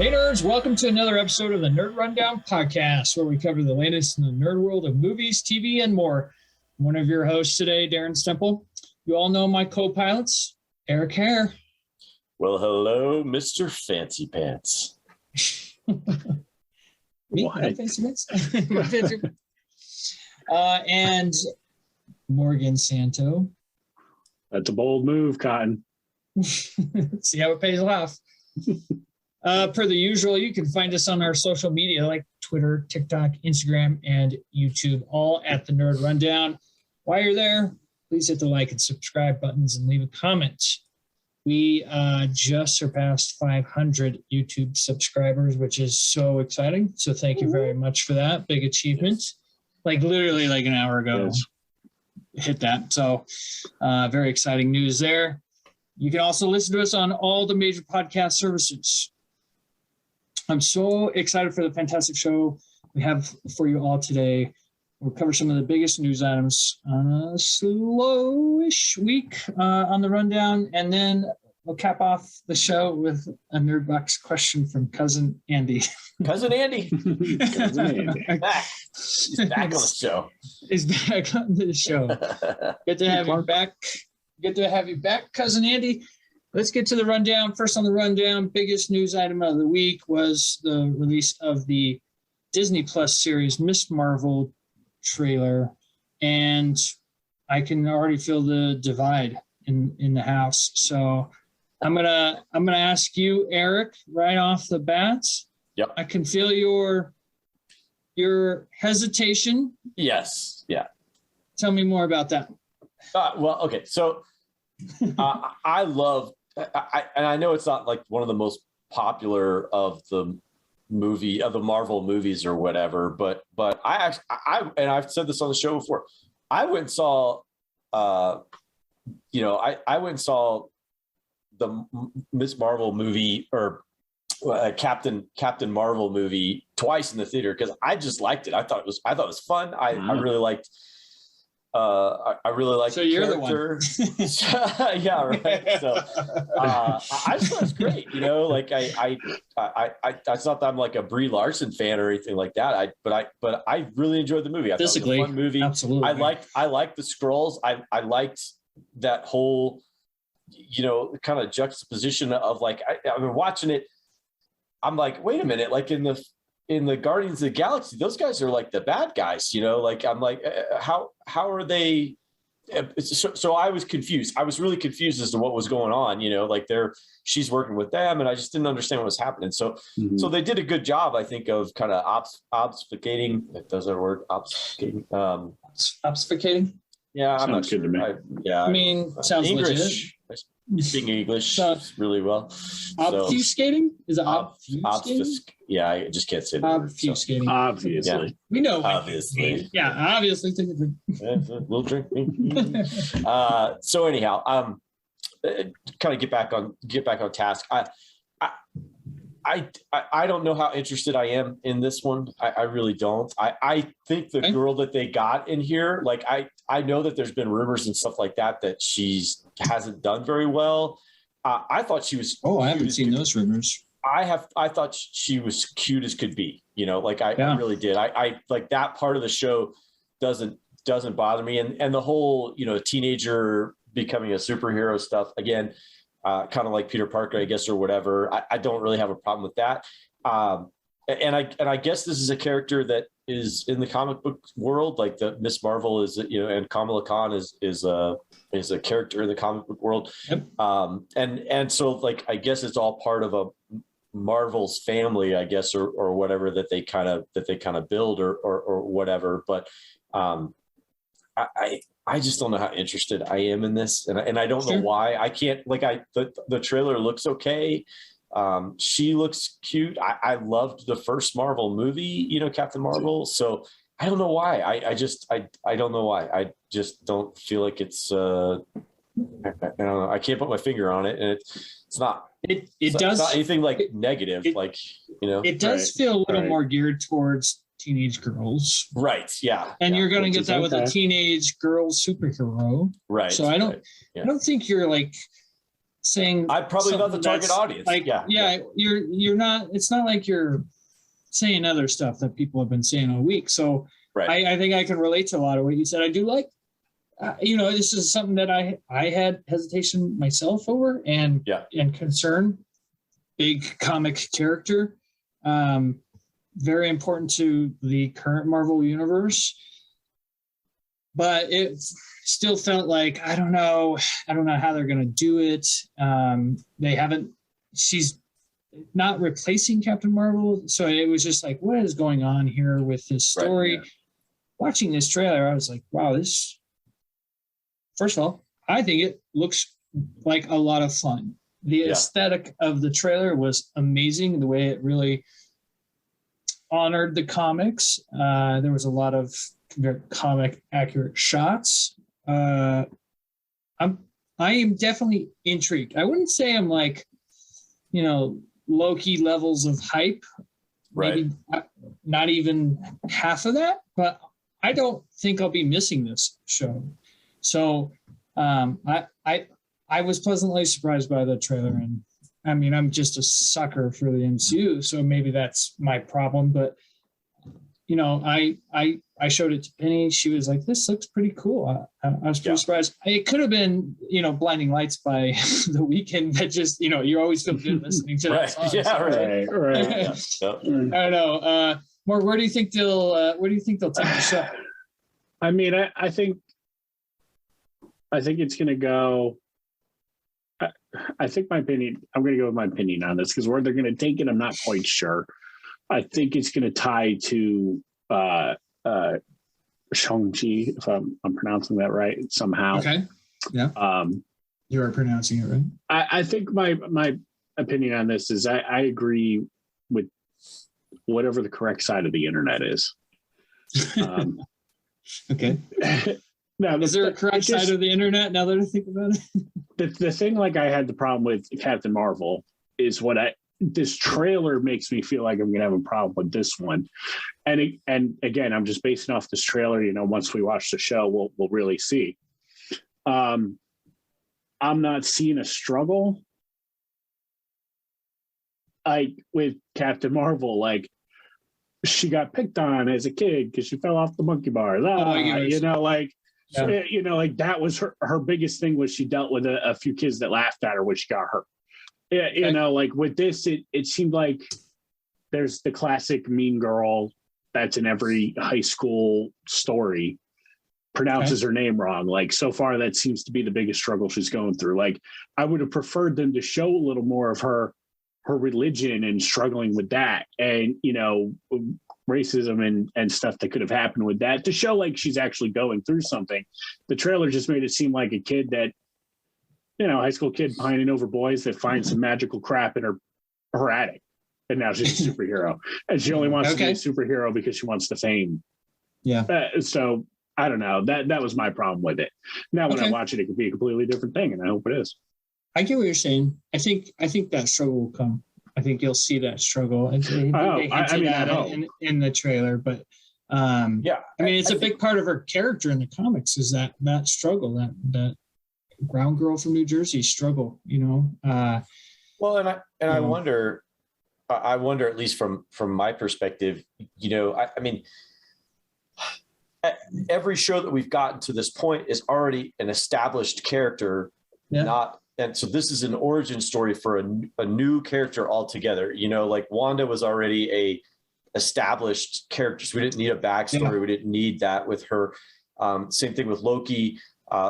Hey nerds, welcome to another episode of the Nerd Rundown podcast, where we cover the latest in the nerd world of movies, TV, and more. I'm one of your hosts today, Darren Stemple. You all know my co-pilots, Eric Hare. Well, hello, Mr. Fancy Pants. Me? No fancy pants? And Morgan Santo. That's a bold move, Cotton. See how it pays off. Per the usual, you can find us on our social media like Twitter, TikTok, Instagram, and YouTube, all at the Nerd Rundown. While you're there, please hit the like and subscribe buttons and leave a comment. We just surpassed 500 YouTube subscribers, which is so exciting. So thank you very much for that. Big achievement. Like literally like an hour ago, hit that. So very exciting news there. You can also listen to us on all the major podcast services. I'm so excited for the fantastic show we have for you all today. We'll cover some of the biggest news items on a slowish week on the rundown, and then we'll cap off the show with a NRDbox question from Cousin Andy. Cousin Andy. Cousin Andy. He's back on the show. He's back on the show. Good to have you back. Good to have you back, Cousin Andy. Let's get to the rundown. First on the rundown, biggest news item of the week was the release of the Disney Plus series Miss Marvel trailer, and I can already feel the divide in the house. So I'm gonna ask you, Eric, right off the bat. Yep. I can feel your hesitation. Yes. Yeah. Tell me more about that. Well, okay. So I love. And I know it's not like one of the most popular of the Marvel movies or whatever, but I and I've said this on the show before. I went and saw, I went and saw the Miss Marvel movie or Captain Marvel movie twice in the theater because I just liked it. I thought it was fun. I really liked. I really like. So you're character. The one. Yeah, right. So I just thought it was great. Like I it's not that I'm like a Brie Larson fan or anything like that. But I really enjoyed the movie. I thought it was a fun movie. Absolutely. I liked the Skrulls. I liked that whole, kind of juxtaposition of like I've been watching it. I'm like, wait a minute, like in the Guardians of the Galaxy, those guys are like the bad guys, like, I'm like, how are they? So I was confused. I was really confused as to what was going on, like she's working with them and I just didn't understand what was happening. So they did a good job, I think, of kind of obfuscating. Does that word obfuscating? Obfuscating? Yeah, I'm not good sure. to me. I mean, sounds English. Legit. Speaking English really well. Obfuscating? Is it obfuscating? Yeah, I just can't say that. Obfuscating. Obviously. Yeah. We know. Obviously. Yeah, obviously. We'll drink. So anyhow, kind of get back on task. I don't know how interested I am in this one. I really don't. I think the girl that they got in here, like I know that there's been rumors and stuff like that she hasn't done very well. I thought she was. Oh, I haven't seen those rumors. I thought she was cute as could be. I really did. I like that part of the show doesn't bother me, and the whole teenager becoming a superhero stuff again. Kind of like Peter Parker, I guess, or whatever. I don't really have a problem with that. And I guess this is a character that is in the comic book world, like the Miss Marvel is, and Kamala Khan is a character in the comic book world. Yep. And so like I guess it's all part of a Marvel's family, I guess, or whatever that they kind of build or whatever. But I just don't know how interested I am in this, and I don't know why. I can't the trailer looks okay. She looks cute. I loved the first Marvel movie, Captain Marvel. So I don't know why. I don't know why. I just don't feel like it's. I don't know. I can't put my finger on it, and it's not. It's not anything like negative, It does feel a little more geared towards teenage girls. Right. Yeah. And you're going to get that with a teenage girl superhero. Right. So I don't think you're like saying I'm probably not the target audience. Like, you're not. It's not like you're saying other stuff that people have been saying all week. So right. I think I can relate to a lot of what you said. I do like, this is something that I had hesitation myself over and concern. Big comic character, very important to the current Marvel universe. But it still felt like, I don't know how they're going to do it. She's not replacing Captain Marvel. So it was just like, what is going on here with this story? Right, yeah. Watching this trailer, I was like, wow, first of all, I think it looks like a lot of fun. The aesthetic of the trailer was amazing. The way it really honored the comics. There was a lot of comic accurate shots. I am definitely intrigued. I wouldn't say I'm like, low-key levels of hype. Right. Maybe not even half of that, but I don't think I'll be missing this show. So I was pleasantly surprised by the trailer, and I mean, I'm just a sucker for the MCU, so maybe that's my problem. But I showed it to Penny. She was like, "This looks pretty cool." I was pretty surprised. It could have been, Blinding Lights by The Weeknd. That just, you always feel good listening to that song. Yeah, right. I don't know. Mark, where do you think they'll take the show? I mean, I think it's going to go. I think I'm going to go with my opinion on this, because where they're going to take it, I'm not quite sure. I think it's going to tie to Shang-Chi, if I'm pronouncing that right somehow. Okay. Yeah. You are pronouncing it right. I think my opinion on this is I agree with whatever the correct side of the internet is. Okay. Now, is there a correct side of the internet now that I think about it? The thing, like, I had the problem with Captain Marvel is this trailer makes me feel like I'm going to have a problem with this one. And again, I'm just basing off this trailer, once we watch the show, we'll really see. I'm not seeing a struggle like with Captain Marvel. Like, she got picked on as a kid because she fell off the monkey bars. That was her biggest thing, was she dealt with a few kids that laughed at her when she got hurt. Yeah, like with this, it seemed like there's the classic mean girl that's in every high school story, pronounces her name wrong. Like, so far, that seems to be the biggest struggle she's going through. Like, I would have preferred them to show a little more of her religion and struggling with that, and racism and stuff that could have happened with that, to show like she's actually going through something. The trailer just made it seem like a kid that, high school kid pining over boys that find some magical crap in her attic, and now she's a superhero, and she only wants to be a superhero because she wants the fame. Yeah. So I don't know. That was my problem with it. Now when I watch it, it could be a completely different thing, and I hope it is. I get what you're saying. I think that struggle will come. I think you'll see that struggle. In the trailer, but I mean, it's a big part of her character in the comics, is that struggle, that brown girl from New Jersey struggle. I wonder, at least from my perspective, I mean, every show that we've gotten to this point is already an established character, and so this is an origin story for a new character altogether. Like Wanda was already a established character, so we didn't need a backstory. We didn't need that with her. Same thing with Loki.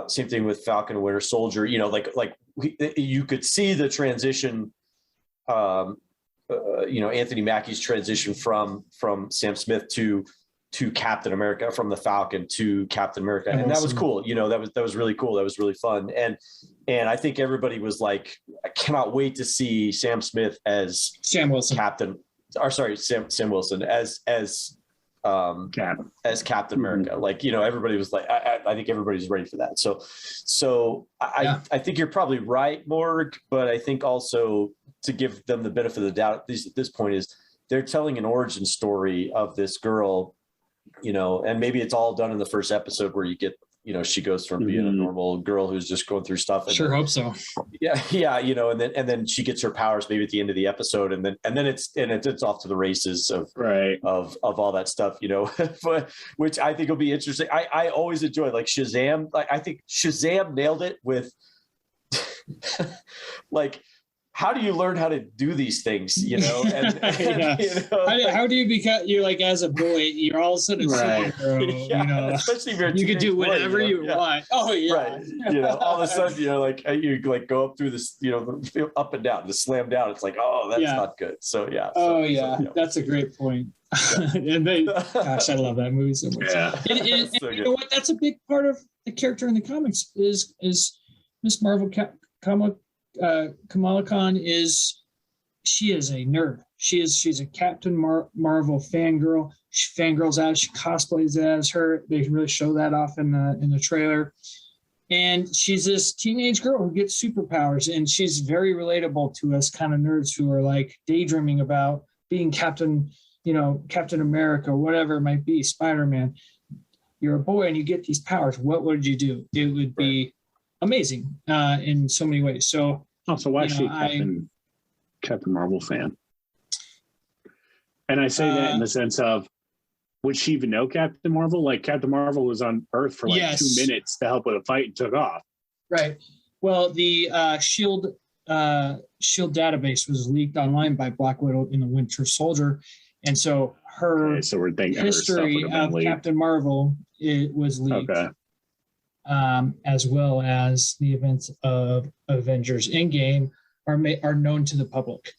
Same thing with Falcon and Winter Soldier. You could see the transition. Anthony Mackie's transition from Sam Smith to Captain America, from the Falcon to Captain America, and that was cool. That was really cool. That was really fun, and I think everybody was like, I cannot wait to see Sam Smith as Sam Wilson, Sam Wilson as Captain America. Like, everybody was like, I think everybody's ready for that. So I think you're probably right, Morg, but I think also, to give them the benefit of the doubt, at least at this point, is they're telling an origin story of this girl, and maybe it's all done in the first episode where you get she goes from being a normal girl who's just going through stuff. And sure hope so. Yeah. And then she gets her powers maybe at the end of the episode, and then it's off to the races of all that stuff, which I think will be interesting. I always enjoy like Shazam. Like I think Shazam nailed it with like, how do you learn how to do these things? And how do you become? You're like, as a boy, you're all of a sudden a superhero. Especially if you're you can do whatever you want. Oh yeah, right. All of a sudden, you like go up through this, up and down, just slam down. It's like, oh, that's not good. So yeah. That's a great point. And gosh, I love that movie so much. Yeah, and you know what? That's a big part of the character in the comics is Miss Marvel. Kamala Khan she is a nerd. She's a Captain Marvel fangirl. She fangirls out. She cosplays as her. They really show that off in the trailer. And she's this teenage girl who gets superpowers, and she's very relatable to us kind of nerds who are like daydreaming about being Captain America, whatever it might be, Spider-Man. You're a boy and you get these powers. What would you do? It would be amazing in so many ways. So why is she Captain Marvel fan? And I say that in the sense of, would she even know Captain Marvel? Like Captain Marvel was on Earth for 2 minutes to help with a fight and took off. Right. Well, the Shield database was leaked online by Black Widow in the Winter Soldier, and so her history of Captain Marvel was leaked. Okay. As well as the events of Avengers Endgame are known to the public.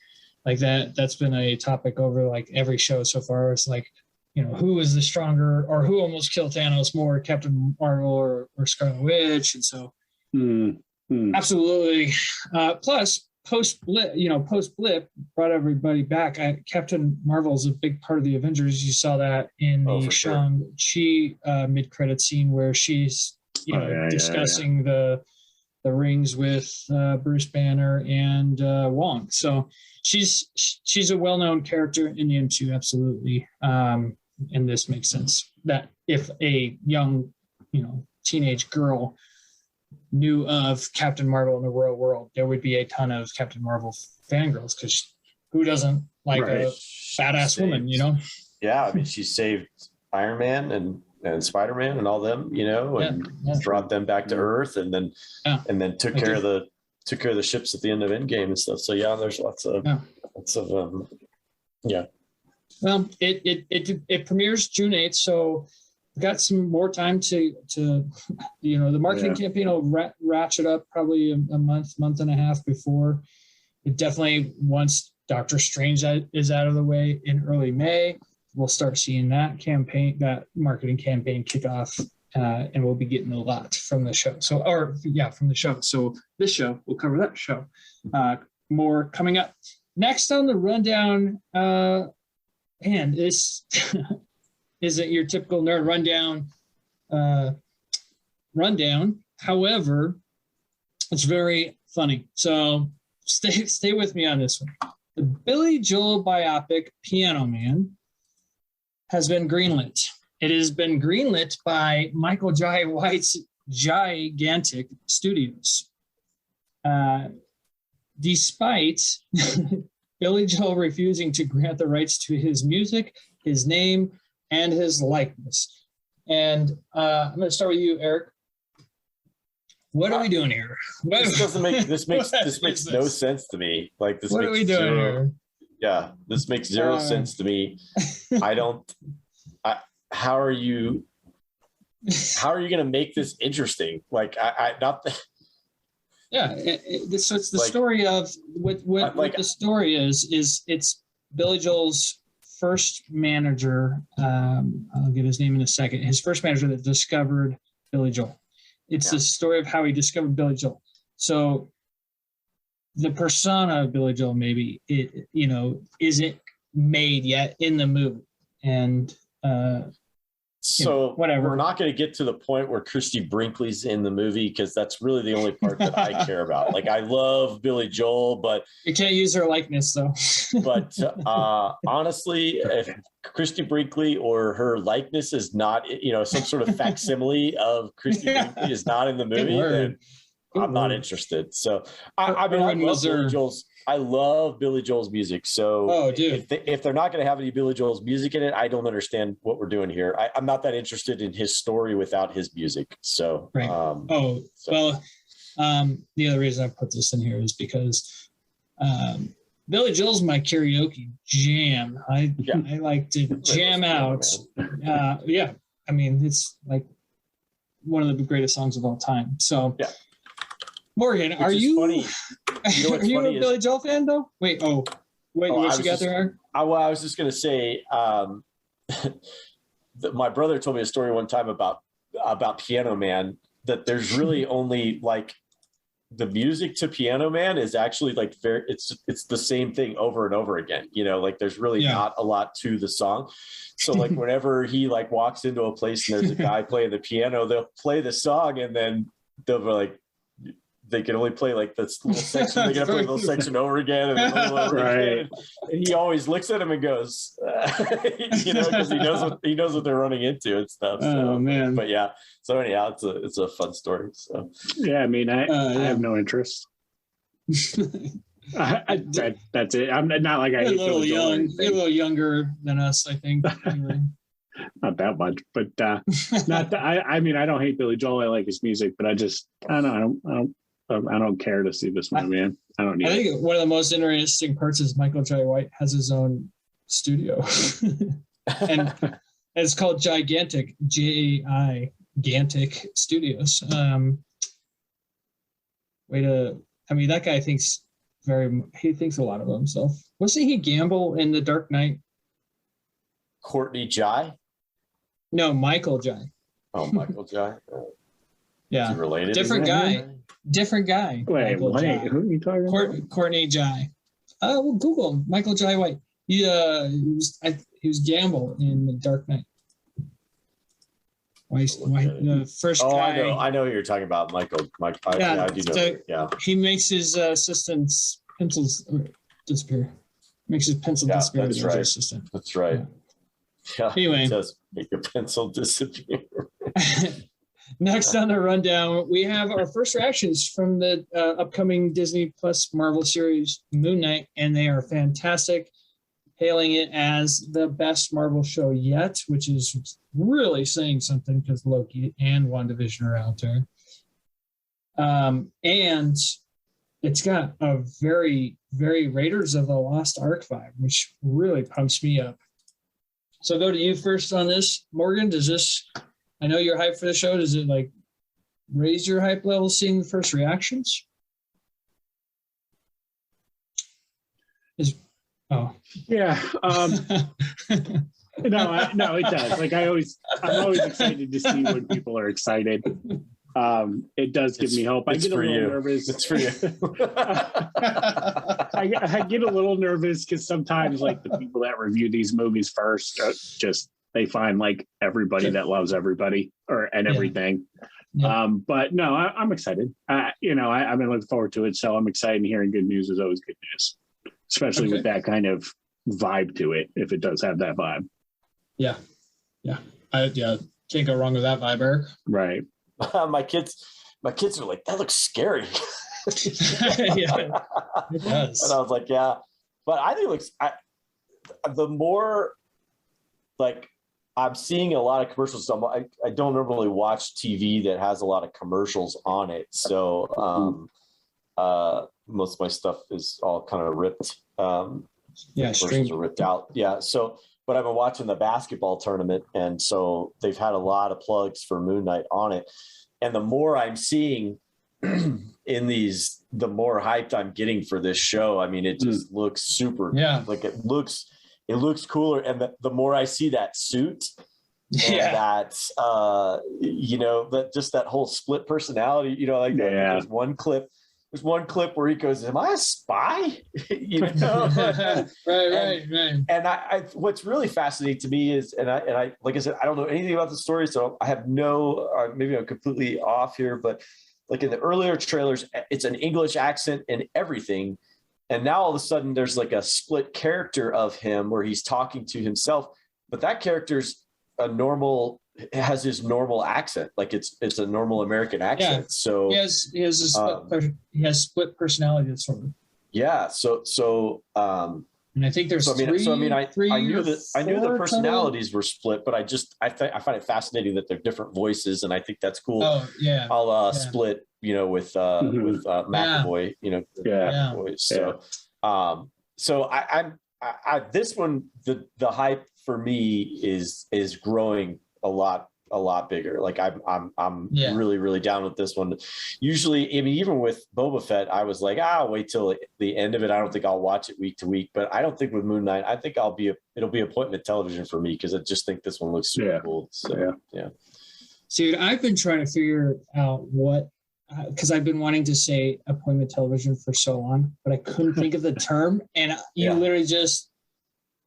Like that's been a topic over like every show so far. It's like, who is the stronger, or who almost killed Thanos more, Captain Marvel or Scarlet Witch? And so absolutely. Plus post blip brought everybody back. Captain Marvel is a big part of the Avengers. You saw that in the Shang-Chi mid-credit scene where she's discussing the rings with Bruce Banner and Wong. So she's a well-known character in the MCU, absolutely. And this makes sense that if a young, teenage girl knew of Captain Marvel in the real world, there would be a ton of Captain Marvel fangirls, because who doesn't like a badass woman, Yeah, I mean, she saved Iron Man and Spider-Man and all them, and brought them back to Earth, and then took care of the ships at the end of Endgame and stuff. So there's lots of Well, it premieres June 8th, so we've got some more time to the marketing campaign will ratchet up probably a month and a half before. It definitely, once Doctor Strange is out of the way in early May, we'll start seeing that marketing campaign kick off, and we'll be getting a lot from the show. From the show. So this show will cover that show. More coming up. Next on the rundown, and this isn't your typical nerd rundown. However, it's very funny. So stay with me on this one. The Billy Joel biopic Piano Man has been greenlit. It has been greenlit by Michael Jai White's Gigantic Studios. Despite Billy Joel refusing to grant the rights to his music, his name, and his likeness. And I'm going to start with you, Eric. What are we doing here? This makes no sense to me. Like this. What are we doing here? Yeah, this makes zero sense to me. How are you going to make this interesting? Like Yeah, so it's the story of what the story is. It's Billy Joel's first manager. I'll give his name in a second. His first manager that discovered Billy Joel. It's the story of how he discovered Billy Joel. So the persona of Billy Joel maybe isn't made yet in the movie, and So whatever. We're not going to get to the point where Christy Brinkley's in the movie because that's really the only part that I care about. Like I love Billy Joel, but you can't use her likeness though. But honestly, if Christy Brinkley or her likeness is not, some sort of facsimile of Christy Brinkley is not in the movie, then I'm not interested. So I love Billy Joel's music. So if they're not going to have any Billy Joel's music in it, I don't understand what we're doing here. I'm not that interested in his story without his music. So, right. The other reason I put this in here is because Billy Joel's my karaoke jam. I like to jam out. I mean, it's like one of the greatest songs of all time. So, Morgan, are you funny? Are you a Billy Joel fan though? What you got there? I was just going to say, my brother told me a story one time about Piano Man, that there's really only like the music to Piano Man is actually like it's the same thing over and over again. Like there's really not a lot to the song. So like whenever he like walks into a place and there's a guy playing the piano, they'll play the song and then they'll be like, they can only play like this little section. They got to play the little section over again and then over again. And he always looks at him and goes, because he knows what they're running into and stuff. Oh man! But yeah. So anyhow, it's a fun story. So yeah, I mean, I have no interest. That's it. I'm not like You're a little young. You're a little younger than us, I think. Anyway. Not that much, but not that. I mean, I don't hate Billy Joel. I like his music, but I don't care to see this movie. I don't need. I think one of the most interesting parts is Michael Jai White has his own studio, and it's called Gigantic Gigantic Studios. That guy thinks he thinks a lot of himself. Wasn't he Gamble in The Dark Knight? Courtney Jai? No, Michael Jai. Oh, Michael Jai. Yeah, is he related? Different guy. Wait, who are you talking about? Courtney Jai. Well, Google him. Michael Jai White. He was Gamble in The Dark Knight. The first guy. I know who you're talking about, Michael. I do know. So he makes his assistant's pencils disappear. Makes his pencil disappear. That's right. Assistant. That's right. Yeah. Anyway, it does make your pencil disappear. Next on the rundown, we have our first reactions from the upcoming Disney Plus Marvel series Moon Knight, and they are fantastic, hailing it as the best Marvel show yet, which is really saying something because Loki and WandaVision are out there. And it's got a very, very Raiders of the Lost Ark vibe, which really pumps me up. So go to you first on this, Morgan. I know you're hyped for the show. Does it like raise your hype level seeing the first reactions? Yeah. No, it does. Like I'm always excited to see when people are excited. It does give me hope. I get a little nervous. It's for you. I get a little nervous because sometimes like the people that review these movies first they find like everybody that loves everybody and everything. Yeah. But no, I'm excited. I've been looking forward to it, so I'm excited. And hearing good news is always good news, especially with that kind of vibe to it. If it does have that vibe. Yeah. Can't go wrong with that vibe, Eric. Right. My kids are like, that looks scary. Yeah, it does. And I was like, yeah, but I think it looks. The more like I'm seeing a lot of commercials. I don't normally watch TV that has a lot of commercials on it, so most of my stuff is all kind of ripped. Commercials are ripped out. Yeah, so. But I've been watching the basketball tournament, and so they've had a lot of plugs for Moon Knight on it. And the more I'm seeing in these, the more hyped I'm getting for this show. I mean, it just looks super. Yeah, like it looks cooler. And the more I see that suit, and that that just that whole split personality. Like there's one clip there's one clip where he goes, "Am I a spy?" You know, right. And I what's really fascinating to me is, and I like I said, I don't know anything about the story, so I have no, maybe I'm completely off here, but like in the earlier trailers, it's an English accent and everything. And now all of a sudden there's like a split character of him where he's talking to himself, but that character's has his normal accent. Like it's a normal American accent. Yeah. So he has split personality disorder. Yeah. So and I think there's I knew the personalities were split, but I find it fascinating that they're different voices, and I think that's cool. Oh yeah. I'll split, with McAvoy, McAvoy. So I this one, the hype for me is growing a lot bigger. Like I'm really, really down with this one. Usually, I mean, even with Boba Fett, I was like, I'll wait till the end of it. I don't think I'll watch it week to week, but I don't think with Moon Knight, I think it'll be appointment television for me, because I just think this one looks super cool. So yeah. Dude, I've been trying to figure out because I've been wanting to say appointment television for so long, but I couldn't think of the term, and you literally just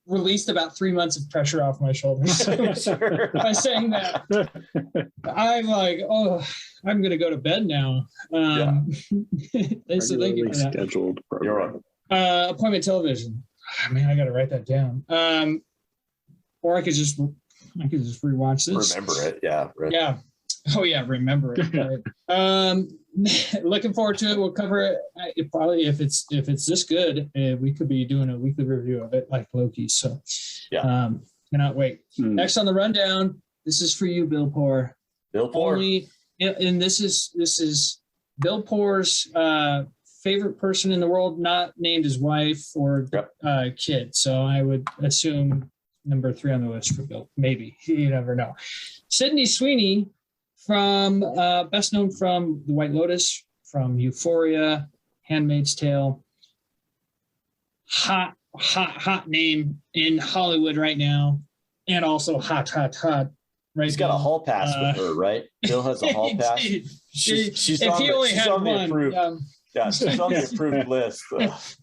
released about 3 months of pressure off my shoulders by saying that. I'm like, I'm going to go to bed now. Thank you for that. Scheduled program. Appointment television. Man, I got to write that down. Or I could just rewatch this. Remember it, yeah. Right. Yeah. Oh yeah, remember it. Right. Looking forward to it. We'll cover it probably if it's this good. We could be doing a weekly review of it, like Loki. So cannot wait. Next on the rundown, this is for you, Bill Poor. Bill Poor. And this is Bill Poor's favorite person in the world, not named his wife or kid. So I would assume number 3 on the list for Bill. Maybe, you never know. Sydney Sweeney, from best known from The White Lotus, from Euphoria, Handmaid's Tale. Hot name in Hollywood right now, and also hot right. He's got a hall pass with her, right? Bill has a hall pass. She's on the approved. She's on the approved list.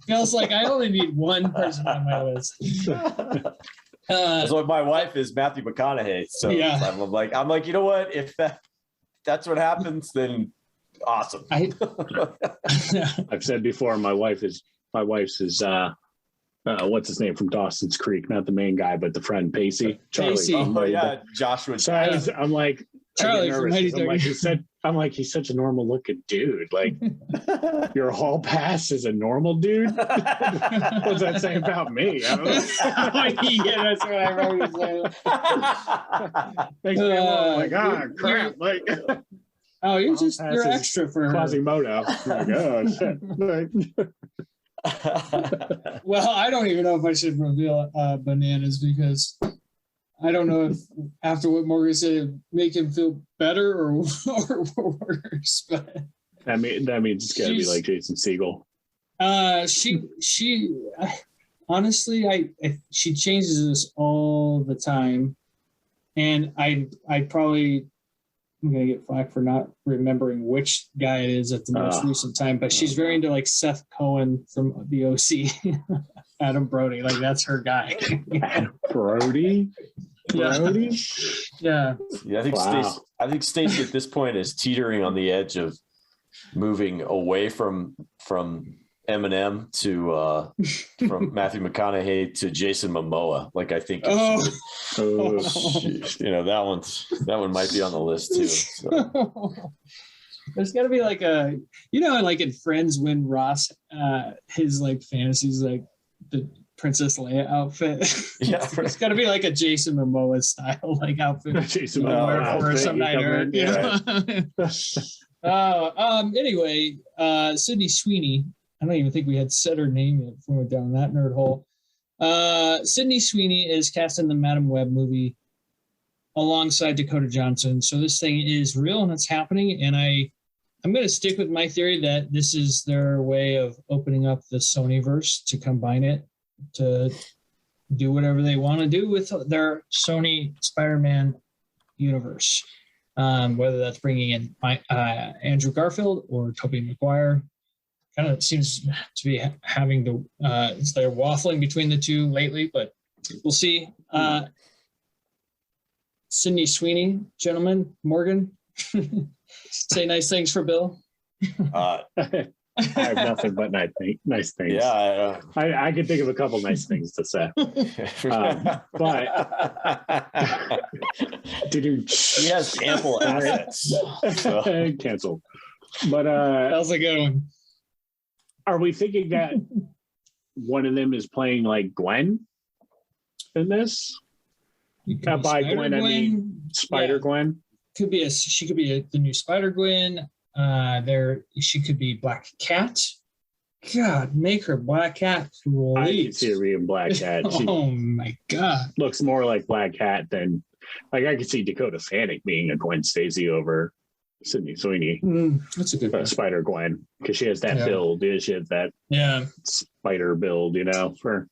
Bill's like, I only need one person on my list. So my wife is Matthew McConaughey, so I'm like, you know what? If that's what happens, then awesome. I've said before, my wife's is what's his name from Dawson's Creek? Not the main guy, but the friend Pacey. Charlie. Joshua. So I'm like, Charlie. I'm like, he's such a normal looking dude. Like, your hall pass is a normal dude. What does that say about me? I don't know. That's what I remember saying. Makes me like, crap. Like, you're extra for her. Quasimodo. Like, Well, I don't even know if I should reveal bananas, because I don't know if after what Morgan said, make him feel better or worse. But that means it's gotta be like Jason Segel. She honestly, she changes this all the time, and I'm gonna get flack for not remembering which guy it is at the most recent time, but she's very into like Seth Cohen from the OC, Adam Brody, like that's her guy. Brody. Yeah. I think Stacey at this point is teetering on the edge of moving away from Eminem to from Matthew McConaughey to Jason Momoa. Like, I think that one might be on the list too. So. There's got to be like like in Friends, when Ross his like fantasies, like the Princess Leia outfit. Yeah, it's got to be like a Jason Momoa style like outfit. Jason Momoa for some night. Anyway, Sydney Sweeney. I don't even think we had said her name yet before we went down that nerd hole. Sydney Sweeney is cast in the Madam Web movie alongside Dakota Johnson. So this thing is real and it's happening. And I'm going to stick with my theory that this is their way of opening up the Sonyverse to combine it, to do whatever they want to do with their Sony Spider-Man universe. Whether that's bringing in Andrew Garfield or Tobey Maguire. kind of seems to be having the they're waffling between the two lately, but we'll see. Sydney Sweeney, gentlemen, Morgan, say nice things for Bill. I have nothing but nice things. Yeah, I could think of a couple nice things to say. But he has ample assets. So. Canceled. But that was a good one. Are we thinking that one of them is playing like Gwen in this? By Gwen, I mean Spider Gwen. Could be she could be the new Spider Gwen. She could be Black Cat. God, make her Black Cat. Please. I could see her being Black Cat. Oh my God, looks more like Black Cat than like I could see Dakota Fanning being a Gwen Stacy over Sydney Sweeney. That's a good one. Spider Gwen, because she has that build. She has that spider build, for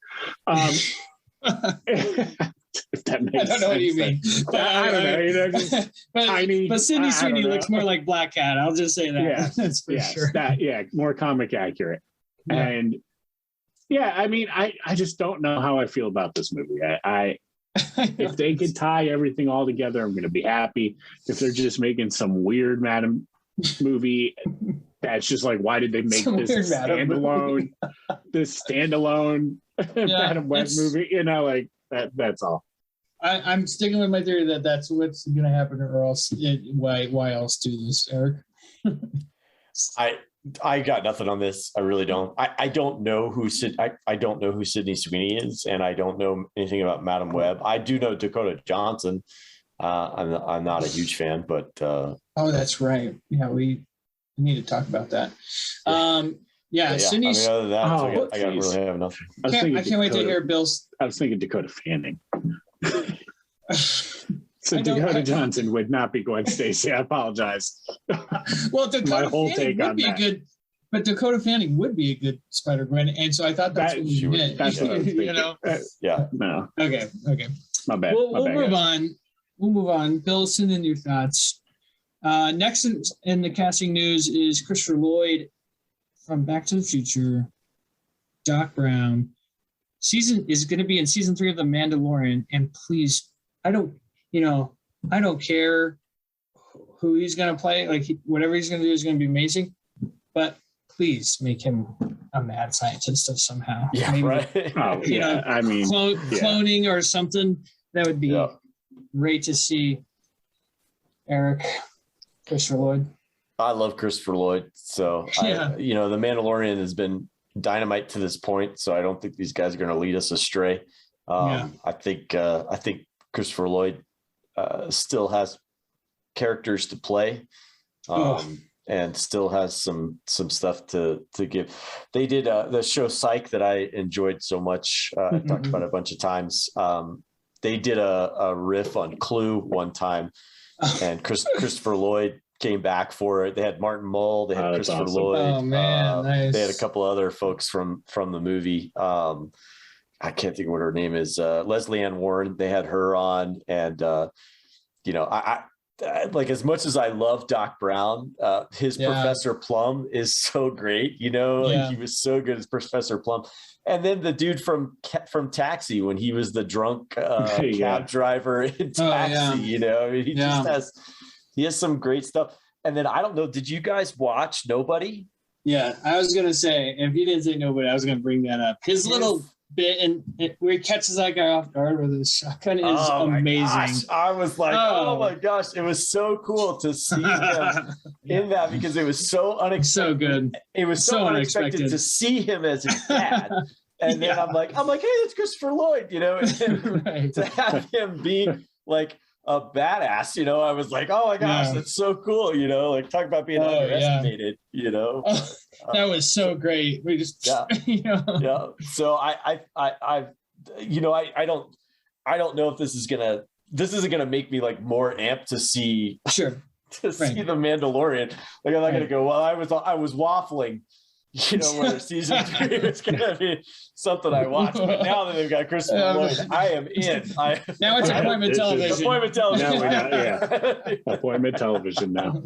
if that makes sense. I don't know what you mean. But I don't know. Just tiny. But Sydney Sweeney looks more like Black Cat. I'll just say that. Yeah, that's for sure. More comic accurate. Yeah. And I mean, I just don't know how I feel about this movie. I if they could tie everything all together, I'm going to be happy. If they're just making some weird Madam movie, that's just like, why did they make this standalone? This standalone Madam Web movie, like. That's all. I'm sticking with my theory that that's what's going to happen, or else why else do this, Eric? I got nothing on this. I really don't. I don't know who I don't know who Sydney Sweeney is, and I don't know anything about Madam Web. I do know Dakota Johnson. I'm not a huge fan, but that's right. Yeah, we need to talk about that. Sydney. Other than that, I got really have nothing. I can't wait to hear Bill's. I was thinking Dakota Fanning. So Dakota Johnson would not be Gwen Stacy. I apologize. Well, Dakota Fanning would be good, but Dakota Fanning would be a good Spider Gwen, and so I thought that's what you meant. That's what I was thinking. No. Okay. My bad. We'll move on. We'll move on. Bill, send in your thoughts. Next in the casting news is Christopher Lloyd from Back to the Future, Doc Brown. Is going to be in season 3 of The Mandalorian, and please, I don't care who he's going to play. Like whatever he's going to do is going to be amazing, but please make him a mad scientist of somehow. Yeah, maybe, right. I mean, cloning or something. That would be great to see. Eric, Christopher Lloyd. I love Christopher Lloyd. So, The Mandalorian has been dynamite to this point. So I don't think these guys are going to lead us astray. I think Christopher Lloyd still has characters to play, and still has some stuff to give. They did the show Psych that I enjoyed so much. I talked about it a bunch of times. They did a riff on Clue one time, and Christopher Lloyd came back for it. They had Martin Mull, they had Christopher Lloyd. Oh man, nice. They had a couple other folks from the movie. I can't think of what her name is. Leslie Ann Warren. They had her on, and I like, as much as I love Doc Brown, his Professor Plum is so great. He was so good as Professor Plum. And then the dude from Taxi, when he was the drunk cab driver in Taxi, he has some great stuff. And then I don't know, did you guys watch Nobody? Yeah, I was gonna say, if you didn't say Nobody, I was gonna bring that up. His little bit where he catches that guy off guard with his shotgun is amazing. Gosh. I was like, oh my gosh, it was so cool to see him in that, because it was so unexpected. So good. It was so unexpected to see him as his dad. And then I'm like, hey, it's Christopher Lloyd, and to have him be like a badass, I was like, oh my gosh, that's so cool, like talk about being underestimated, that was so great. We just So I don't know if this isn't gonna make me like more amped to see see the Mandalorian. Like I'm not gonna go, well, I was waffling, whether season 3 is gonna be something I watch. But now that they've got Christopher Lloyd, I am in. Now it's appointment television. Appointment television. Appointment television now.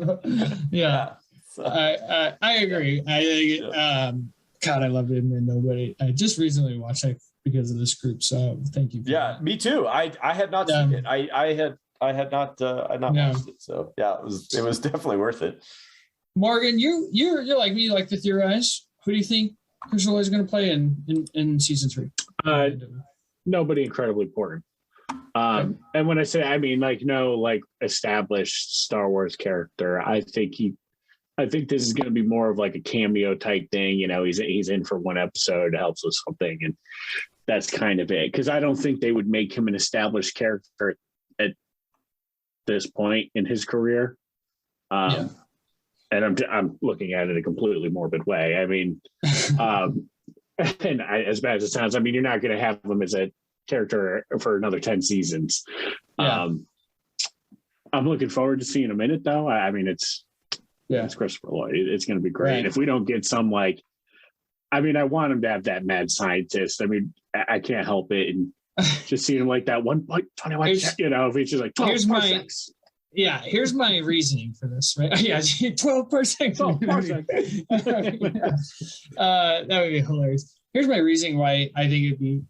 Yeah. So, I agree. I think God, I loved it in Nobody. I just recently watched it because of this group. So thank you. Yeah, me too. I had not seen it. I had not watched it. So yeah, it was definitely worth it. Morgan, you're like me, like to theorize. Who do you think Chris Lloyd is going to play in season 3? Nobody incredibly important. And when I say, I mean like no like established Star Wars character. I think this is going to be more of like a cameo type thing. You know, he's in for one episode, helps with something, and that's kind of it. Because I don't think they would make him an established character at this point in his career. And I'm looking at it in a completely morbid way. I mean, as bad as it sounds, I mean, you're not going to have him as a character for another 10 seasons. Yeah. I'm looking forward to seeing him in it, though. I mean, it's Christopher Lloyd. It's going to be great. Right. If we don't get some like, I mean, I want him to have that mad scientist. I mean, I can't help it. And just seeing him like that 1.21, you know, if he's just like 12 parsecs. Here's my reasoning for this, right? Yeah, 12 parsecs. 12 parsecs. That would be hilarious. Here's my reasoning why I think it'd be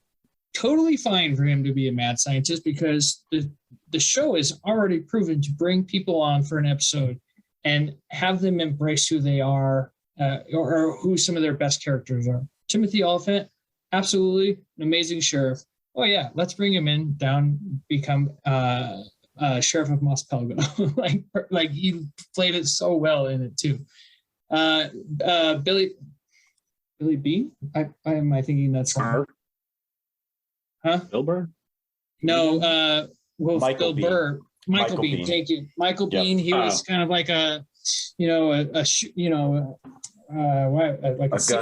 totally fine for him to be a mad scientist, because the show is already proven to bring people on for an episode and have them embrace who they are, or who some of their best characters are. Timothy Olyphant, absolutely an amazing sheriff. Oh yeah, let's bring him in, become Sheriff of Mos Pelgo. like he played it so well in it too. Billy Bean. Am I thinking that's wrong? Huh? Bill Burr? No. Bill Burr. Michael Bean. Thank you, Michael Bean. He was kind of like a gun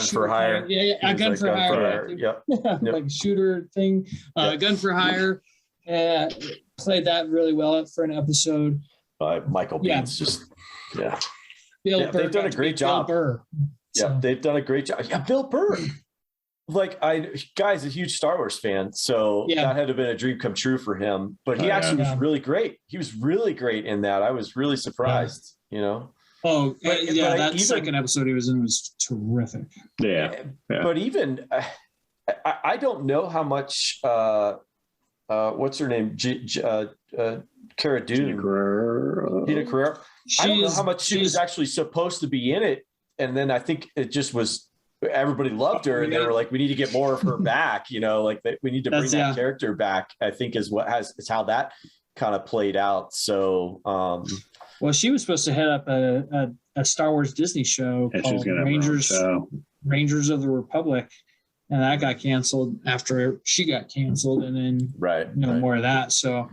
for hire. Yeah, a gun for hire. Yep. Like shooter thing. Gun for hire. Played that really well for an episode. Michael Bean's just Bill Burr. They've done a great job. Bill Burr. Yeah, they've done a great job. Yeah, Bill Burr. Like guy's a huge Star Wars fan, so that had to have been a dream come true for him. But he actually was really great. He was really great in that. I was really surprised, you know. Oh, that second episode he was in was terrific. Yeah. But even I don't know how much what's her name? Cara Dune. Gina Carrera. I don't know how much she was actually supposed to be in it. And then I think it just was, everybody loved her and they were like, we need to get more of her back, you know, like we need to bring that character back, I think is how that kind of played out. So, well, she was supposed to head up a Star Wars Disney show called Rangers of the Republic. And that got canceled after she got canceled, and then no more of that. So,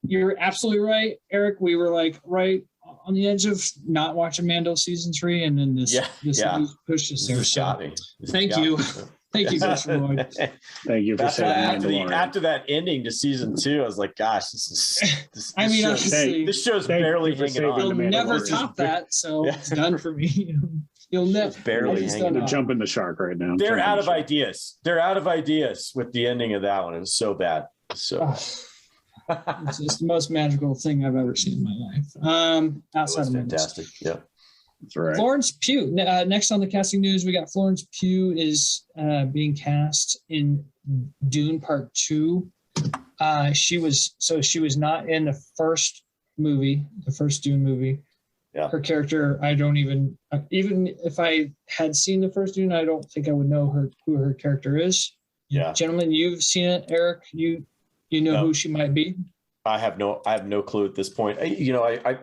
you're absolutely right, Eric. We were like right on the edge of not watching Mando season 3, and then this pushed us there. So, thank you, Mr. Lloyd. Thank you for saying after that ending to season 2, I was like, gosh, this I mean, honestly, this show's barely hanging on. You'll never top that, so it's done for me. You'll never barely hanging. They're jumping the shark right now. They're out of ideas. They're out of ideas with the ending of that one. It was so bad. So it's the most magical thing I've ever seen in my life. Outside of fantastic. Yeah. That's right. Florence Pugh. Next on the casting news, we got Florence Pugh is being cast in Dune Part 2. She was not in the first Dune movie. Yeah. Her character, I don't even if I had seen the first Dune, I don't think I would know who her character is. Yeah. Gentlemen, you've seen it. Eric, you know who she might be? I have no clue at this point. I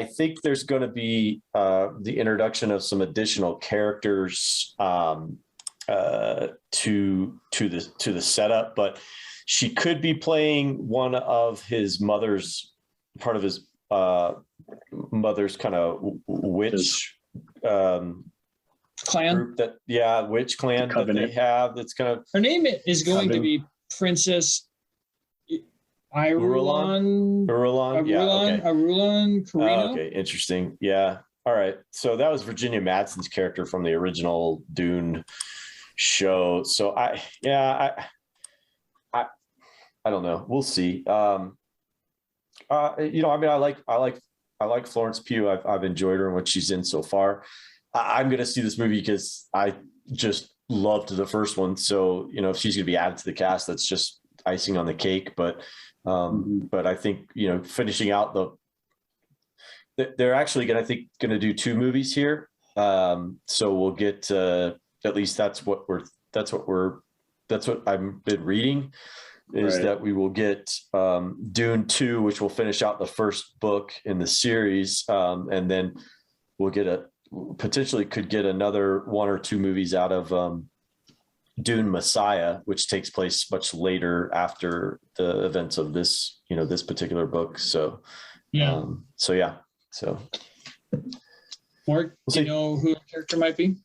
think there's going to be the introduction of some additional characters to the setup, but she could be playing one of his mother's kind of witch clan group witch clan that they have. That's kind of, her name is going to be Princess Irulan Carino. Okay, interesting. Yeah. All right. So that was Virginia Madsen's character from the original Dune show. So I don't know. We'll see. I like Florence Pugh. I've enjoyed her and what she's in so far. I'm going to see this movie because I just loved the first one. So, you know, if she's going to be added to the cast, that's just icing on the cake. But I think, you know, finishing out they're actually going to do 2 movies here. So we'll get at least that's what I've been reading is that we will get Dune 2, which will finish out the first book in the series. And then we'll get potentially could get another 1 or 2 movies out of Dune Messiah, which takes place much later after the events of this, you know, this particular book. So, So Mark, do you know who the character might be?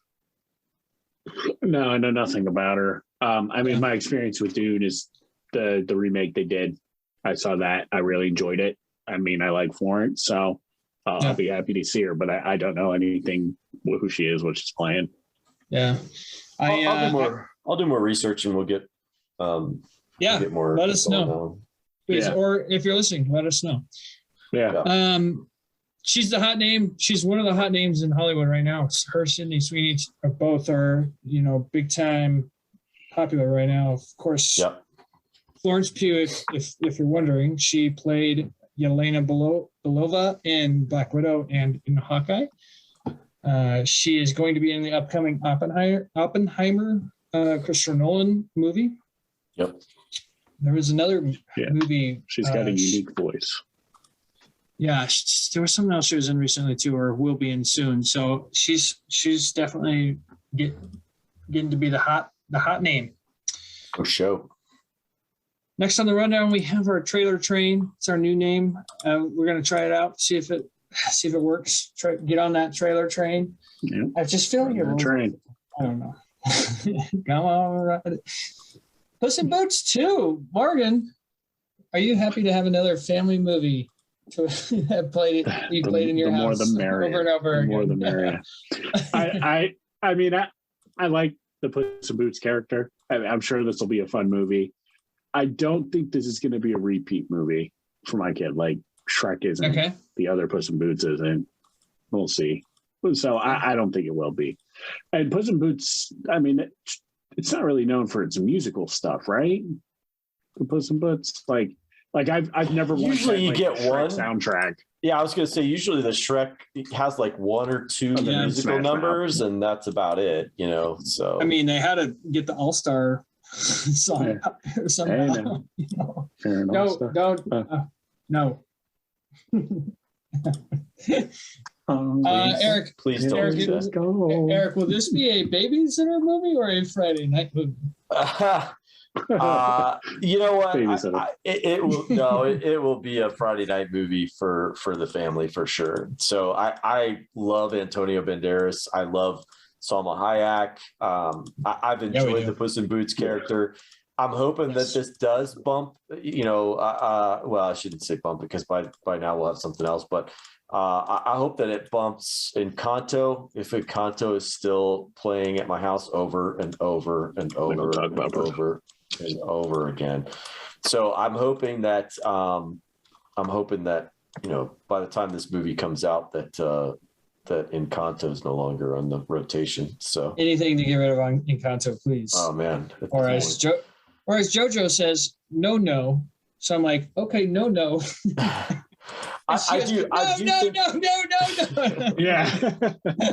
No, I know nothing about her. I mean, my experience with Dune is the remake they did. I saw that. I really enjoyed it. I mean, I like Florence, so I'll be happy to see her, but I don't know anything who she is, what she's playing. Yeah. I'll do more research and we'll get get more. Let us know. Please, or if you're listening, let us know. Yeah. She's the hot name. She's one of the hot names in Hollywood right now. Her, Sydney Sweeney, both are, you know, big time popular right now. Of course, Florence Pugh, if you're wondering, she played Yelena Belova in Black Widow and in Hawkeye. She is going to be in the upcoming Oppenheimer Christopher Nolan movie. Yep. There was another movie. She's got a unique voice. Yeah, there was something else she was in recently too, or will be in soon. So she's definitely getting to be the hot name. For sure. Next on the rundown, we have our trailer train. It's our new name. We're gonna try it out, see if it works. Get on that trailer train. Yeah. I just feel like you're train. I don't know. Come on, ride it. Puss in Boots 2. Morgan, are you happy to have another family movie to have played in your house? The more the merrier. Over and over again. The more the merrier. I mean, I like the Puss in Boots character. I'm sure this will be a fun movie. I don't think this is going to be a repeat movie for my kid. Like Shrek isn't. Okay. The other Puss in Boots isn't. We'll see. So I don't think it will be. And Puss in Boots, I mean, it's not really known for its musical stuff, right? The Puss in Boots, like I've never usually you get Shrek one soundtrack. Yeah, I was gonna say usually the Shrek has like 1 or 2 musical numbers, and that's about it. You know, so I mean, they had to get the All-Star song somehow. Hey, no. No. Eric, please don't. Eric, will this be a babysitter movie or a Friday night movie? You know what? It will be a Friday night movie for the family for sure. So I love Antonio Banderas. I love Salma Hayek. I've enjoyed the Puss in Boots character. I'm hoping that this does bump, you know, well, I shouldn't say bump because by now we'll have something else, but I hope that it bumps Encanto. If Encanto is still playing at my house over and over and over and over and over again. So I'm hoping that, you know, by the time this movie comes out that Encanto is no longer on the rotation. So anything to get rid of Encanto, please. Oh man. Or as Jojo says, no. So I'm like, okay, no. I do. Yeah.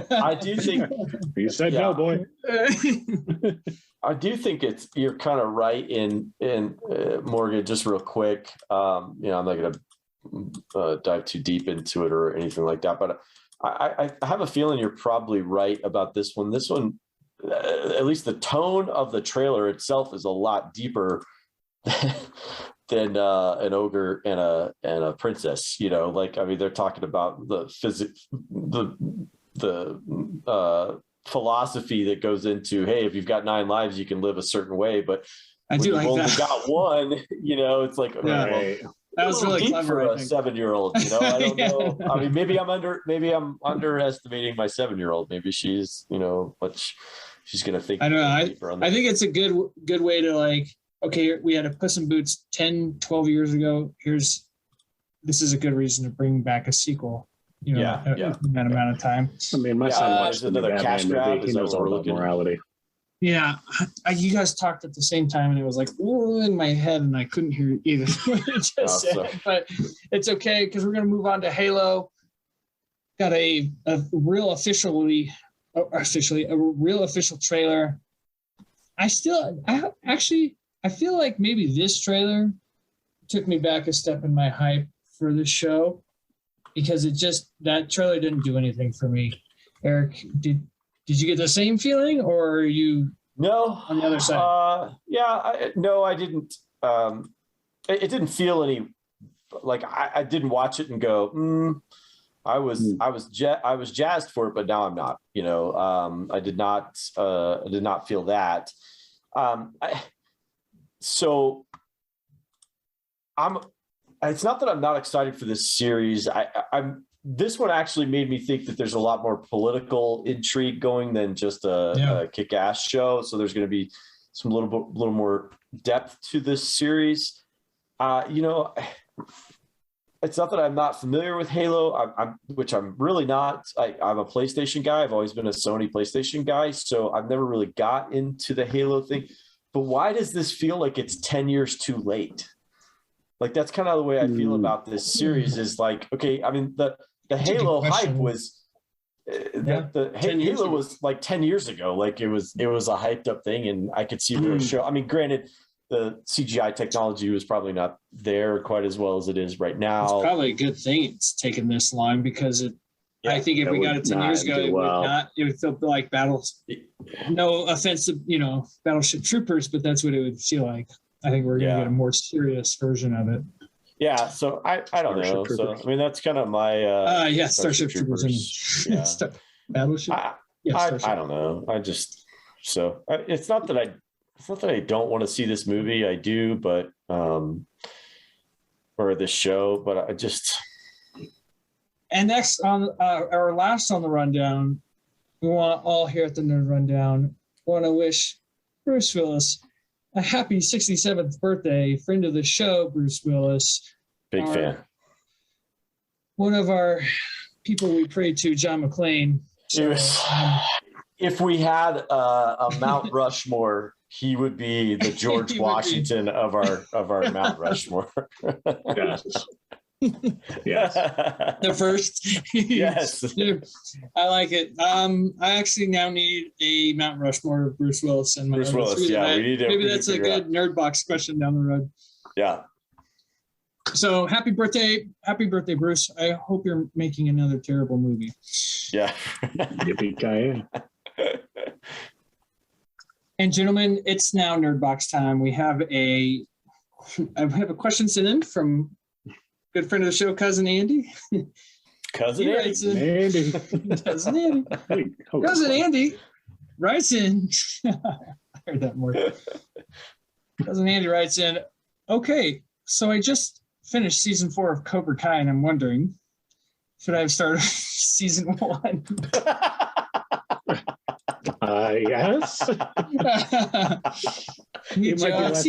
I do think you said no, boy. I do think you're kind of right in Morgan, just real quick. You know, I'm not going to dive too deep into it or anything like that, but I have a feeling you're probably right about this one. This one, at least the tone of the trailer itself is a lot deeper than an ogre and a princess. You know, like, I mean, they're talking about the physics, the philosophy that goes into, hey, if you've got 9 lives, you can live a certain way, but I do like only got one, you know, it's like, okay, well, that was really clever for a 7-year-old, you know. I don't know. I mean, maybe I'm underestimating my 7-year-old. Maybe she's, you know, but she's gonna think. I don't know. I think it's a good way to, like, okay, we had a Puss in Boots 10, 12 years ago. This is a good reason to bring back a sequel. that amount of time. I mean, my son watched another cash grab. He knows all about morality. Yeah, you guys talked at the same time, and it was like in my head, and I couldn't hear either. But it's okay because we're going to move on to Halo. Got a real official trailer. I feel like maybe this trailer took me back a step in my hype for this show because that trailer didn't do anything for me. Eric, did you get the same feeling, or are you on the other side? I didn't. It didn't feel any like I didn't watch it and go. I was jazzed for it, but now I'm not. I did not feel that. It's not that I'm not excited for this series. This one actually made me think that there's a lot more political intrigue going than just a kick-ass show. So there's going to be some little more depth to this series. It's not that I'm not familiar with Halo, which I'm really not. I'm a PlayStation guy. I've always been a Sony PlayStation guy, so I've never really got into the Halo thing. But why does this feel like it's 10 years too late? Like, that's kind of the way I feel about this series is like, okay, I mean, the Halo hype was Halo was like 10 years ago. Like it was a hyped up thing, and I could see the show. I mean, granted, the CGI technology was probably not there quite as well as it is right now. It's probably a good thing it's taken this long because I think if we got it 10 years ago, it would feel like battles. No offense to, Battleship Troopers, but that's what it would feel like. I think we're going to get a more serious version of it. Yeah, so I don't know. So I mean, that's kind of my Starship Troopers and Battleship. I don't know. It's not that I don't want to see this movie. I do, but or this show, but I just. And next on our last on the rundown, we want all here at the Nerd Rundown want to wish Bruce Willis a happy 67th birthday. Friend of the show, Bruce Willis. Big fan. One of our people we pray to, John McClane. So, if we had a Mount Rushmore, he would be the George Washington of our Mount Rushmore. Yes. The first. Yes. I like it. I actually now need a Mount Rushmore of Bruce Willis and Bruce Willis. Maybe that's a good NRDbox question down the road. Yeah. So happy birthday, Bruce. I hope you're making another terrible movie. Yeah. Yippee-ki-yay. And gentlemen, it's now NRDbox time. I have a question sent in from good friend of the show, Cousin Andy. Cousin Andy writes in. I heard that more. Cousin Andy writes in, okay, so I just finished season 4 of Cobra Kai, and I'm wondering, should I have started season 1? Yes. He jokes.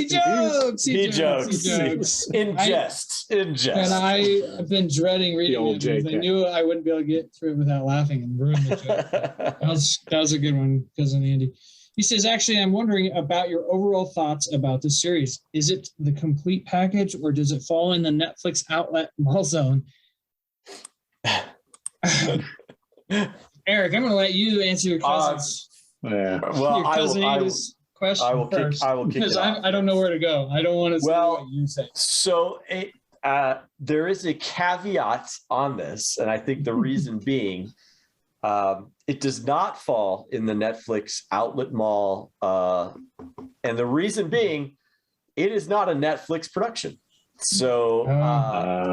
In jest. And I've been dreading reading it because I knew I wouldn't be able to get through it without laughing and ruin the joke. That was a good one, Cousin Andy. He says, actually, I'm wondering about your overall thoughts about the series. Is it the complete package, or does it fall in the Netflix outlet mall zone? Eric, I'm going to let you answer your cousin's. Well, Andy's question. I will kick because it off. I don't know where to go. I don't want to say what you say. So there is a caveat on this, and I think the reason being, it does not fall in the Netflix outlet mall, and the reason being, it is not a Netflix production. So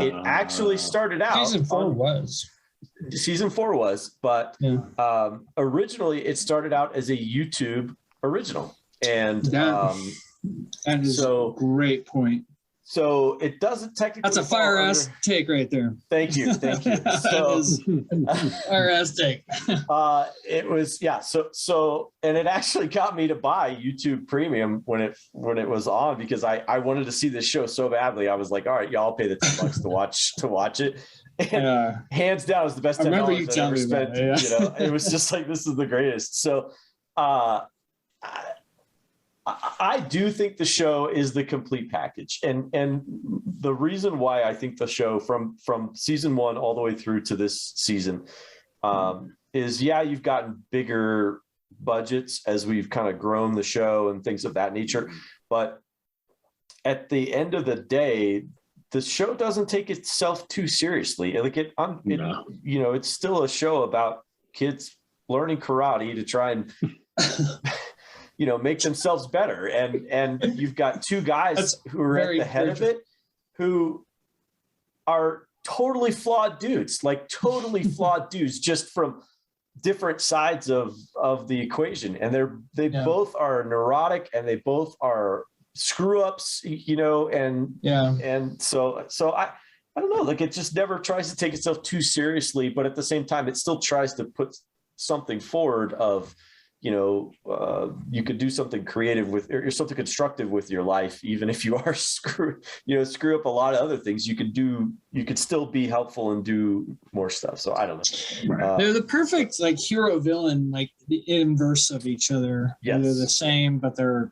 it actually started out. Season 4 was, but originally it started out as a YouTube original, and that is a great point. So it doesn't technically. That's a fire ass take right there. Thank you. So fire ass take. It was So and it actually got me to buy YouTube Premium when it was on, because I wanted to see this show so badly. I was like, all right, y'all pay the $10 to watch it. And hands down, it was the best $10 I ever spent. It was just like, this is the greatest. So I do think the show is the complete package, and the reason why I think the show from season 1 all the way through to this season is you've gotten bigger budgets as we've kind of grown the show and things of that nature, but at the end of the day, the show doesn't take itself too seriously. Like it's still a show about kids learning karate to try and make themselves better. And you've got two guys who are at the head of it who are totally flawed dudes, just from different sides of the equation. And they both are neurotic, and they both are screw ups, and so I don't know, like, it just never tries to take itself too seriously, but at the same time, it still tries to put something forward of, you could do something creative with, or something constructive with your life, even if you are screw up a lot of other things. You could still be helpful and do more stuff. So I don't know. They're the perfect hero villain, like the inverse of each other. Yes. They're the same, but they're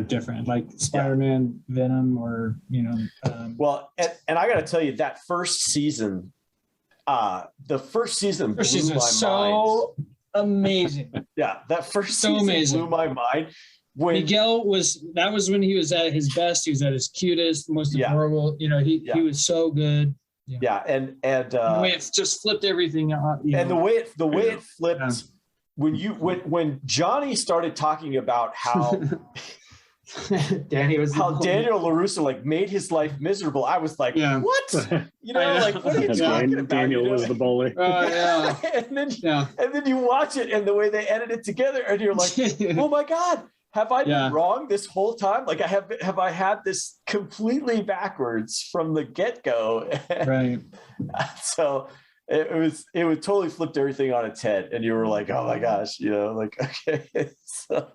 different, like Spider-Man, Venom, or well, and I got to tell you, that first season, blew my mind. Amazing. Yeah, that first season blew my mind. When Miguel was when he was at his best. He was at his cutest, most adorable. He was so good. Yeah, and the way it just flipped everything out. And the way it flipped when Johnny started talking about how Daniel LaRusso made his life miserable. I was like, what? What are you talking about? Daniel was the bully. and then you watch it, and the way they edit it together, and you're like, oh my God, have I been wrong this whole time? Like, have I had this completely backwards from the get-go? Right. So it would totally flipped everything on its head, and you were like, oh my gosh, okay. So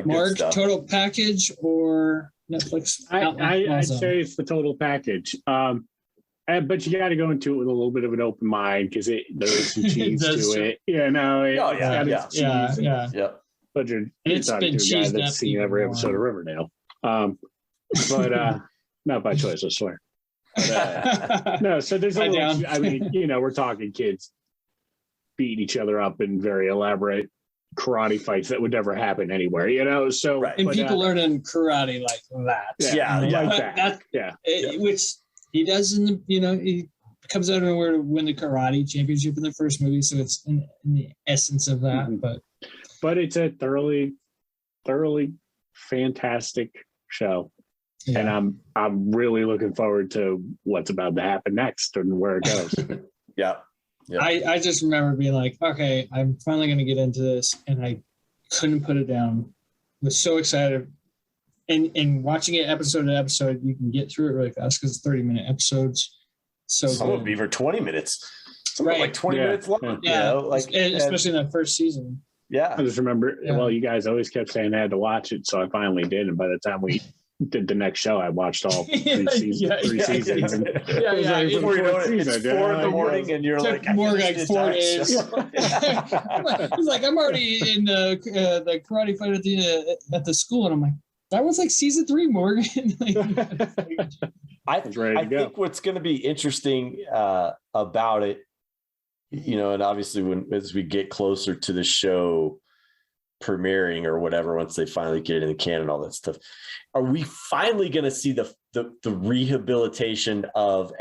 Mark, total package or Netflix? I'd say it's the total package. But you got to go into it with a little bit of an open mind, because there's some cheese to it. Yeah. But you're it's talking been to a guy cheesed that's up seen every episode of Riverdale. But not by choice, I swear. No, so there's a little, I mean, we're talking kids beating each other up in very elaborate karate fights that would never happen anywhere, so and people learning karate like that. Which he does he comes out of nowhere to win the karate championship in the first movie, so it's in the essence of that. But it's a thoroughly fantastic show. And I'm really looking forward to what's about to happen next and where it goes. Yeah. I just remember being like, okay, I'm finally going to get into this, and I couldn't put it down. Was so excited, and watching it episode to episode, you can get through it really fast because it's 30-minute episodes. So some would be for 20 minutes. Some are like 20 minutes long. Especially in that first season. Yeah, I just remember. Well, you guys always kept saying I had to watch it, so I finally did, and by the time we did the next show, I watched all three seasons. It's 4 in the morning, and you're like, more like 4 days. He's like, I'm already in the karate fight at the school, and I'm like, that was like season 3, Morgan. I think what's going to be interesting about it, and obviously as we get closer to the show premiering or whatever, once they finally get it in the can and all that stuff, are we finally going to see the rehabilitation of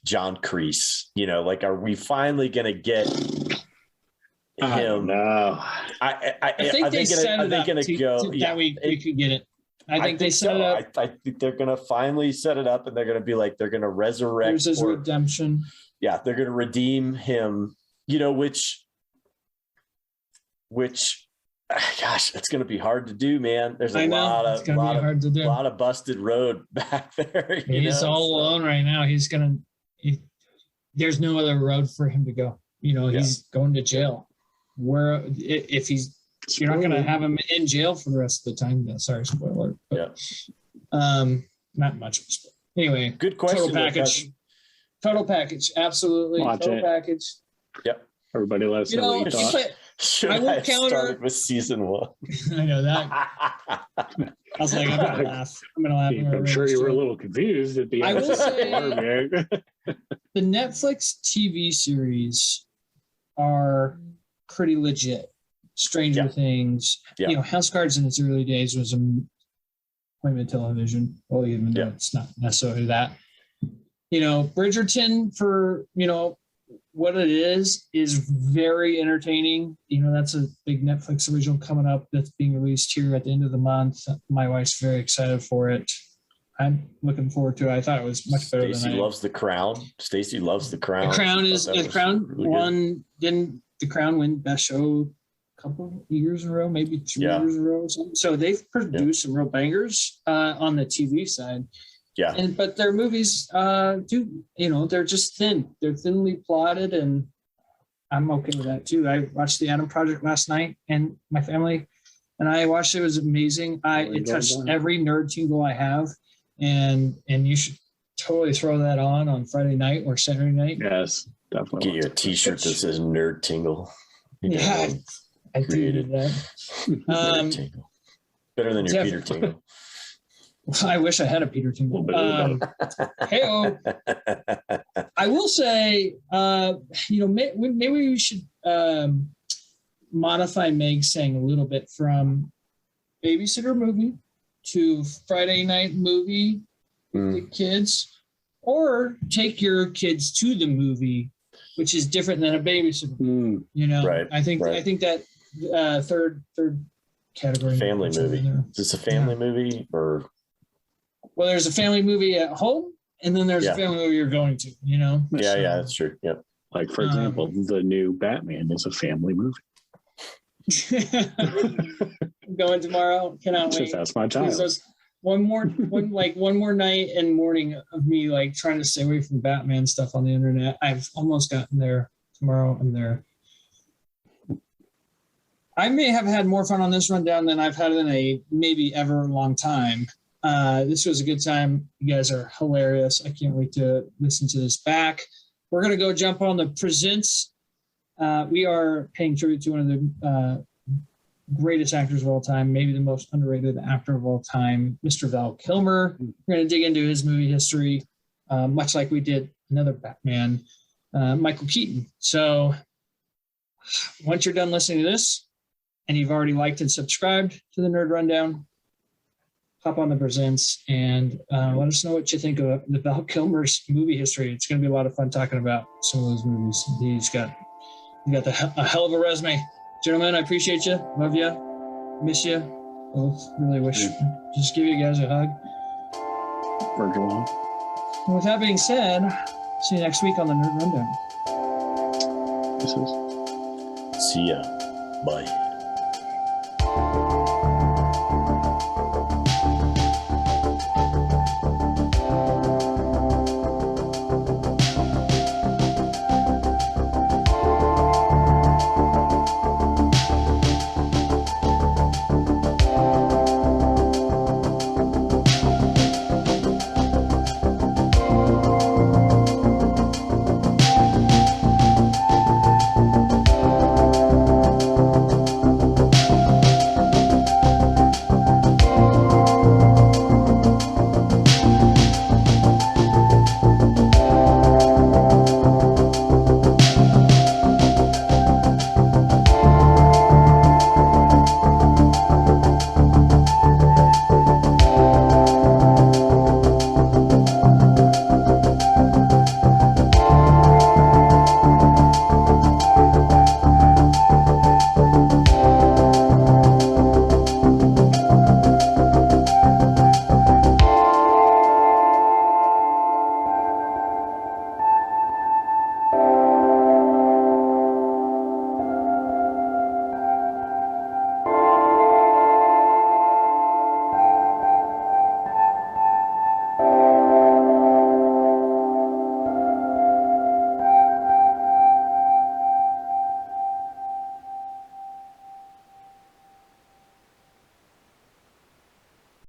John Kreese? Are we finally going to get him? No, I think they set it up that we could get it. I think they set it up. I think they're going to finally set it up, and they're going to be like, they're going to resurrect. There's his redemption. Yeah, they're going to redeem him, which Gosh, it's going to be hard to do, man. There's I a know, lot it's gonna be hard to do. lot of busted road back there. He's all alone right now. There's no other road for him to go. He's going to jail. Where if you're not going to have him in jail for the rest of the time. Yeah, sorry, spoiler. But, not much. Anyway, good question. Total package, absolutely. Total package. Yep. Everybody let us know what you thought. I will counter. Started with season 1. I know that. I was like, I'm gonna laugh. I'm sure you were a little confused at the end. I will say, the Netflix TV series are pretty legit. Stranger Things. House Cards in its early days was appointment television. Well, even though it's not necessarily that. Bridgerton, for what it is very entertaining. That's a big Netflix original coming up that's being released here at the end of the month. My wife's very excited for it. I'm looking forward to it. I thought it was much better Stacey loves The Crown. Stacey loves The Crown. The Crown really won. Didn't The Crown win Best Show a couple of years in a row, maybe 3 years in a row or something? So they've produced some real bangers on the TV side. Yeah. But their movies they're just thin. They're thinly plotted, and I'm okay with that too. I watched The Adam Project last night, and my family and I watched it. It was amazing. It touched every nerd tingle I have, and you should totally throw that on Friday night or Saturday night. Yes, definitely. Get you a T-shirt that says Nerd Tingle. I do that. Nerd Tingle. Better than your Peter Tingle. I wish I had a Peter Tingle. Hey-o. I will say, maybe we should modify Meg's saying a little bit from babysitter movie to Friday night movie with the kids, or take your kids to the movie, which is different than a babysitter. Right. I think that third category. Family movie. Is this a family movie or? Well, there's a family movie at home, and then there's a family movie you're going to, Yeah, that's true. Yep. Like, for example, the new Batman is a family movie. I'm going tomorrow. Cannot wait. That's my child. One more night and morning of me trying to stay away from Batman stuff on the internet. I've almost gotten there. Tomorrow I'm there. I may have had more fun on this rundown than I've had in a maybe ever long time. This was a good time. You guys are hilarious. I can't wait to listen to this back. We're going to go jump on the presents. We are paying tribute to one of the greatest actors of all time, maybe the most underrated actor of all time, Mr. Val Kilmer. We're going to dig into his movie history, much like we did another Batman, Michael Keaton. So once you're done listening to this and you've already liked and subscribed to the Nerd Rundown, hop on the presents and let us know what you think of the Val Kilmer's movie history. It's going to be a lot of fun talking about some of those movies. He's got a hell of a resume. Gentlemen, I appreciate you. Love you. Miss you. Really wish just give you guys a hug. And with that being said, see you next week on the Nerd Rundown. See ya. Bye.